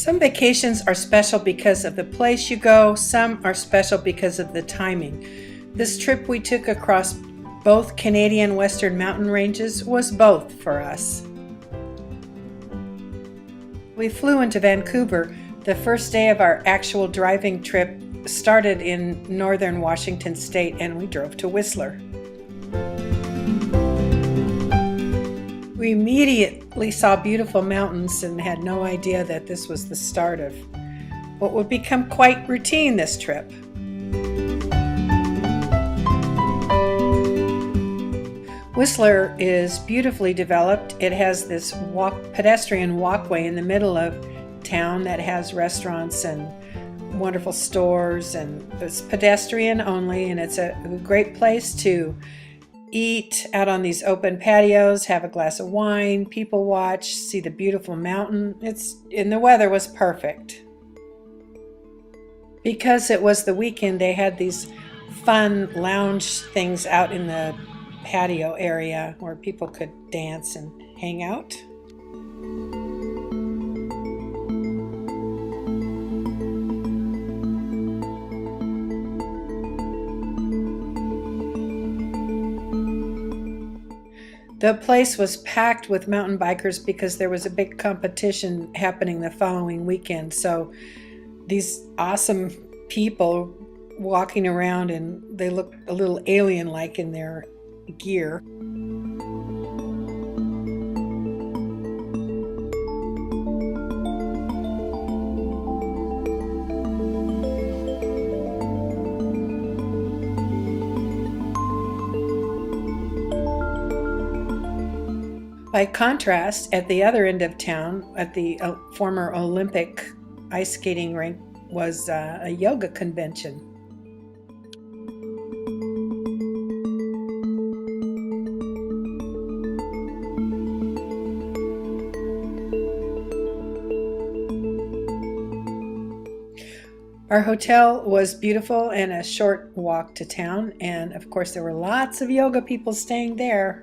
Some vacations are special because of the place you go, some are special because of the timing. This trip we took across both Canadian Western mountain ranges was both for us. We flew into Vancouver. The first day of our actual driving trip started in northern Washington state, and we drove to Whistler. We immediately saw beautiful mountains and had no idea that this was the start of what would become quite routine this trip. Whistler is beautifully developed. It has this pedestrian walkway in the middle of town that has restaurants and wonderful stores, and it's pedestrian only, and it's a great place to eat out on these open patios, have a glass of wine, people watch, see the beautiful mountain. And the weather was perfect. Because it was the weekend, they had these fun lounge things out in the patio area where people could dance and hang out. The place was packed with mountain bikers because there was a big competition happening the following weekend. So these awesome people walking around, and they look a little alien-like in their gear. By contrast, at the other end of town, at the former Olympic ice skating rink, was a yoga convention. Our hotel was beautiful and a short walk to town, and of course there were lots of yoga people staying there.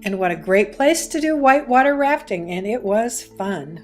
And what a great place to do whitewater rafting, and it was fun.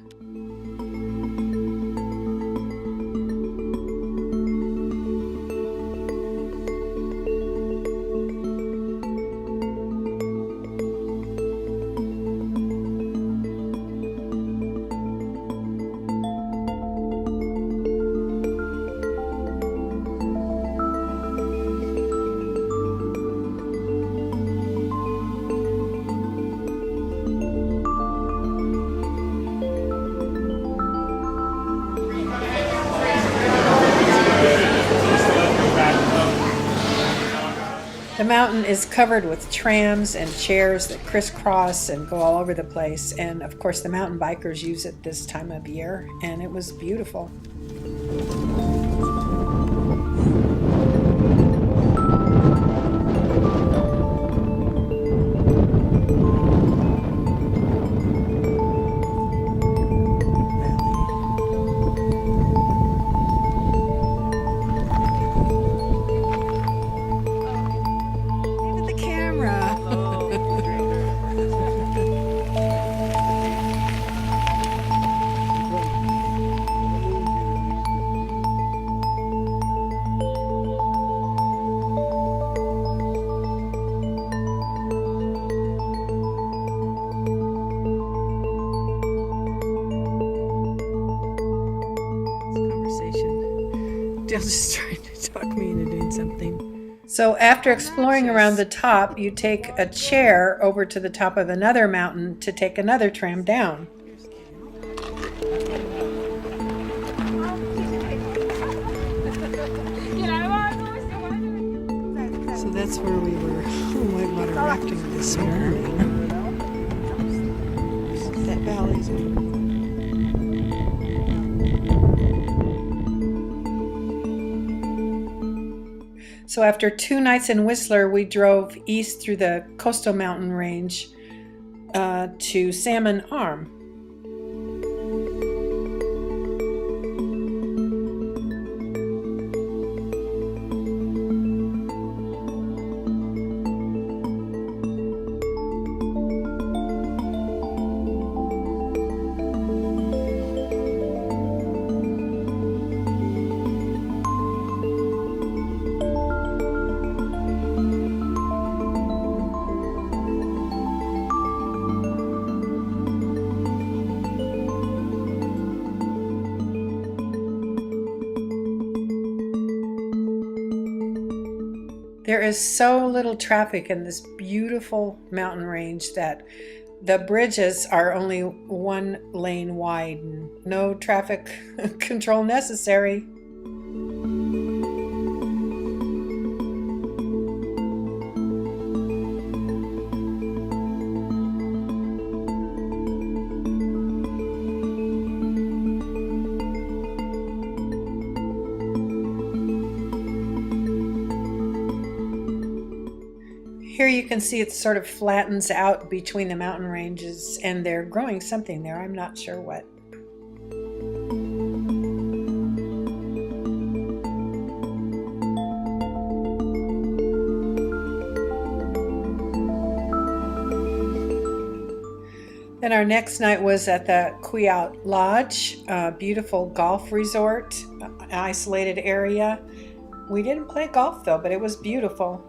The mountain is covered with trams and chairs that crisscross and go all over the place. And of course, the mountain bikers use it this time of year, and it was beautiful. Dale's just trying to talk me into doing something. So after exploring around the top, you take a chair over to the top of another mountain to take another tram down. So that's where we were whitewater rafting this morning. That valley's So after 2 nights in Whistler, we drove east through the Coastal Mountain Range to Salmon Arm. There is so little traffic in this beautiful mountain range that the bridges are only one lane wide and no traffic control necessary. Here you can see it sort of flattens out between the mountain ranges, and they're growing something there. I'm not sure what. Then our next night was at the Quiaut Lodge, a beautiful golf resort, isolated area. We didn't play golf though, but it was beautiful.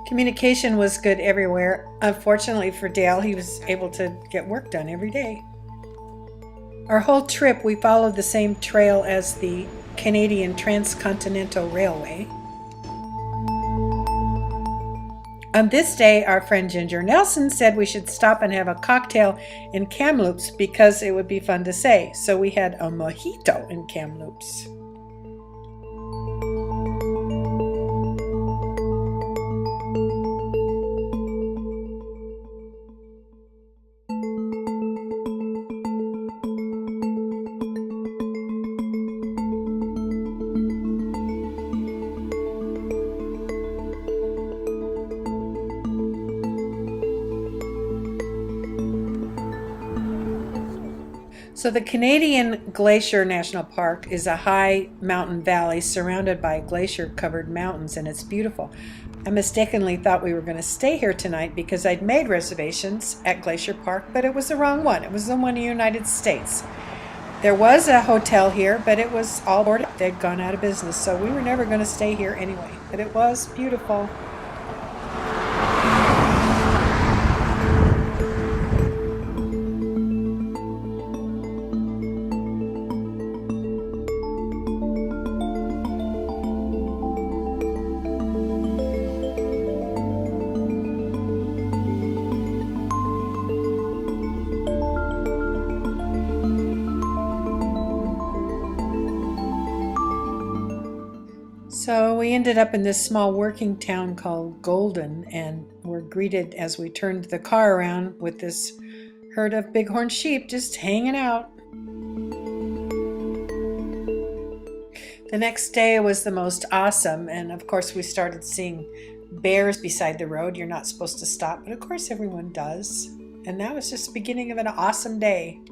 Communication was good everywhere. Unfortunately for Dale, he was able to get work done every day. Our whole trip, we followed the same trail as the Canadian Transcontinental Railway. On this day, our friend Ginger Nelson said we should stop and have a cocktail in Kamloops because it would be fun to say. So we had a mojito in Kamloops. So the Canadian Glacier National Park is a high mountain valley surrounded by glacier-covered mountains, and it's beautiful. I mistakenly thought we were going to stay here tonight because I'd made reservations at Glacier Park, but it was the wrong one. It was the one in the United States. There was a hotel here, but it was all boarded up. They'd gone out of business, so we were never going to stay here anyway. But it was beautiful. So we ended up in this small working town called Golden, and were greeted as we turned the car around with this herd of bighorn sheep just hanging out. The next day was the most awesome, and of course we started seeing bears beside the road. You're not supposed to stop, but of course everyone does. And that was just the beginning of an awesome day.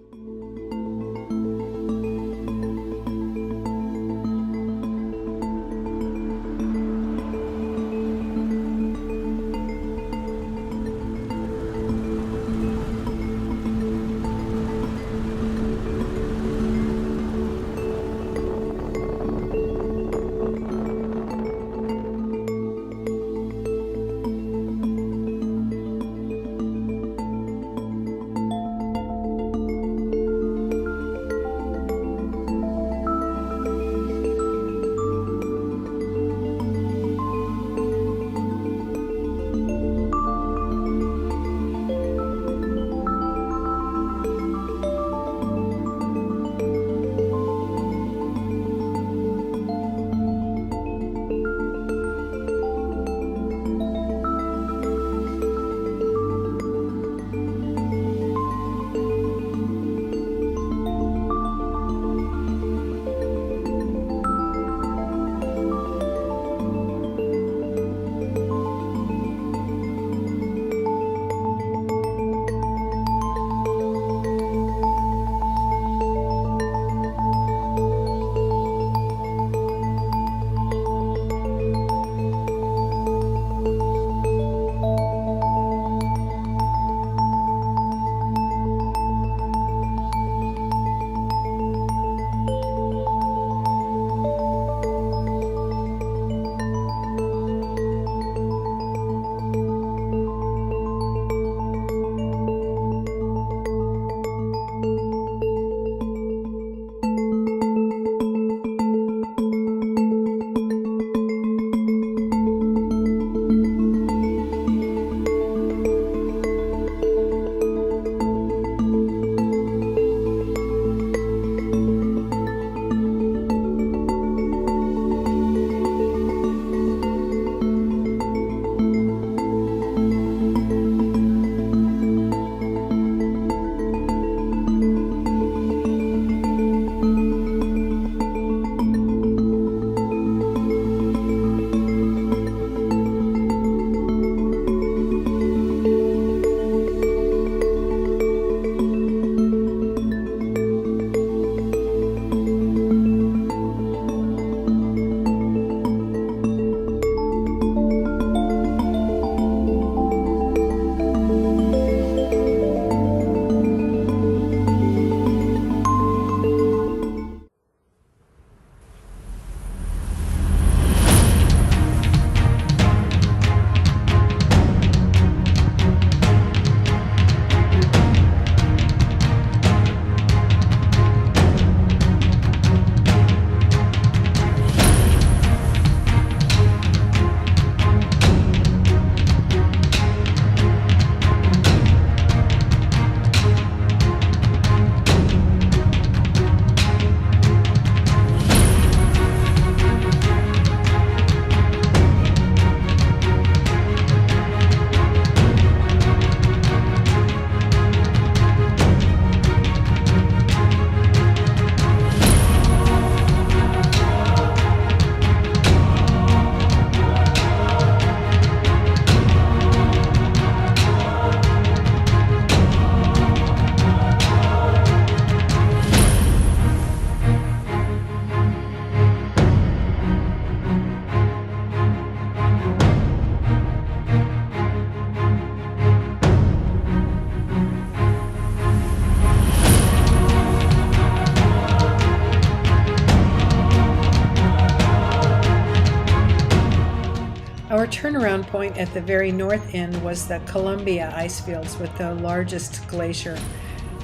Our turnaround point at the very north end was the Columbia Icefields with the largest glacier.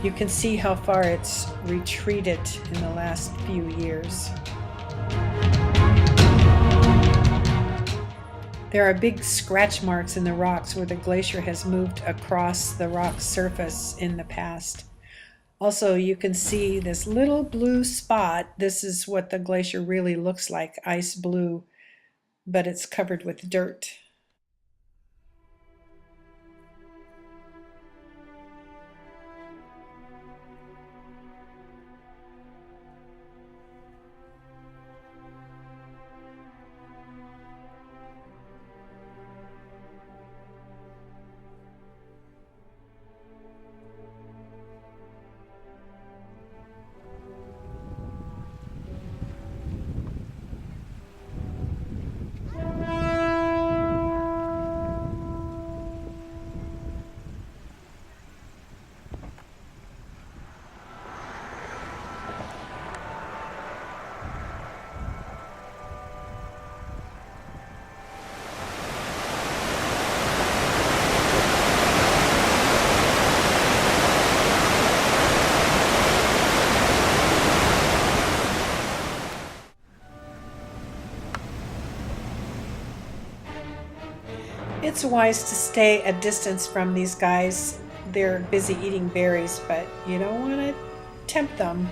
You can see how far it's retreated in the last few years. There are big scratch marks in the rocks where the glacier has moved across the rock surface in the past. Also, you can see this little blue spot. This is what the glacier really looks like, ice blue, but it's covered with dirt. It's wise to stay a distance from these guys. They're busy eating berries, but you don't want to tempt them.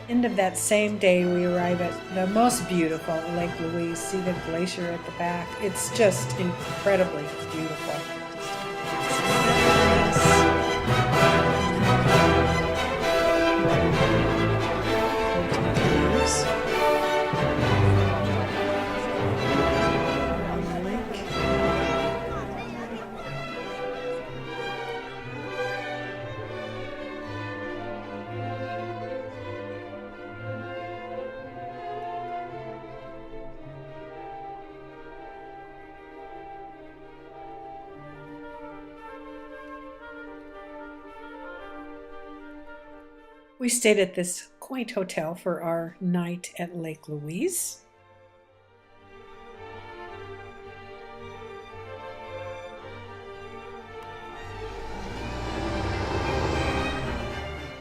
End of that same day, we arrive at the most beautiful Lake Louise. See the glacier at the back. It's just incredibly beautiful. We stayed at this quaint hotel for our night at Lake Louise.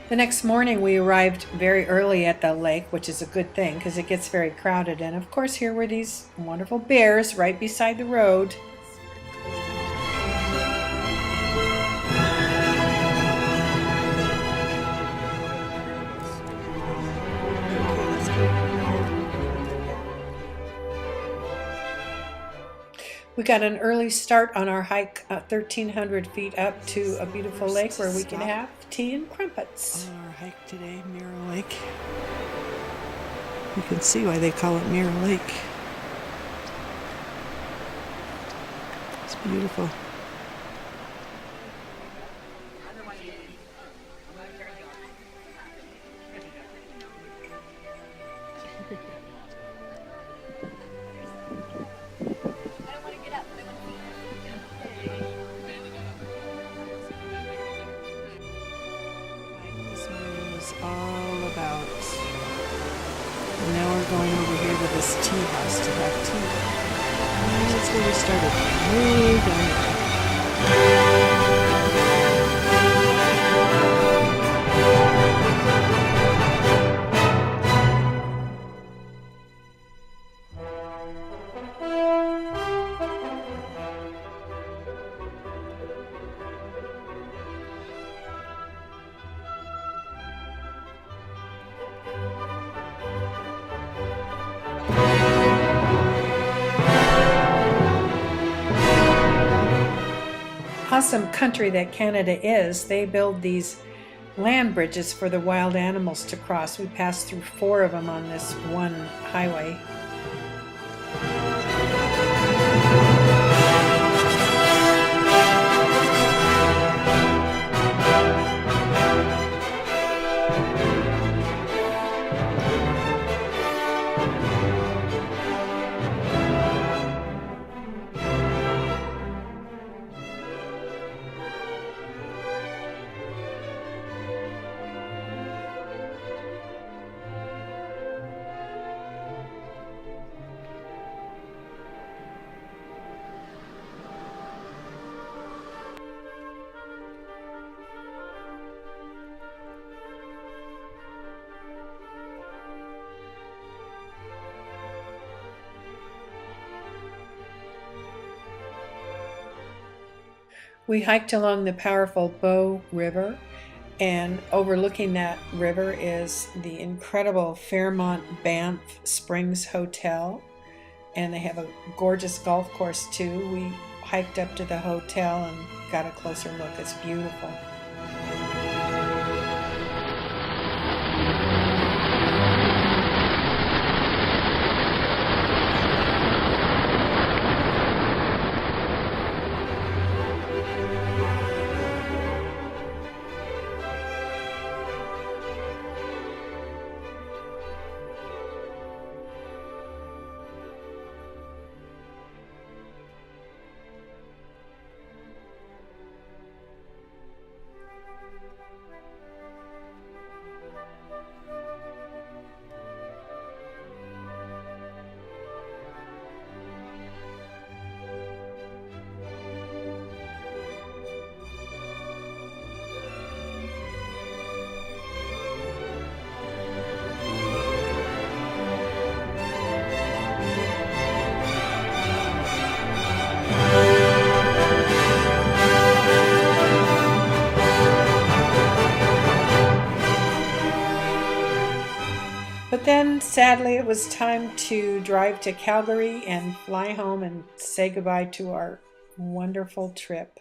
The next morning we arrived very early at the lake, which is a good thing because it gets very crowded. And of course here were these wonderful bears right beside the road. We got an early start on our hike, 1,300 feet up to a beautiful lake where we can have tea and crumpets. On our hike today, Mirror Lake. You can see why they call it Mirror Lake. It's beautiful. All about. And now we're going over here to this tea house to have tea. That's where we started. Way down there. Awesome country that Canada is, they build these land bridges for the wild animals to cross. We passed through 4 of them on this one highway. We hiked along the powerful Bow River, and overlooking that river is the incredible Fairmont Banff Springs Hotel, and they have a gorgeous golf course too. We hiked up to the hotel and got a closer look. It's beautiful. But then, sadly, it was time to drive to Calgary and fly home and say goodbye to our wonderful trip.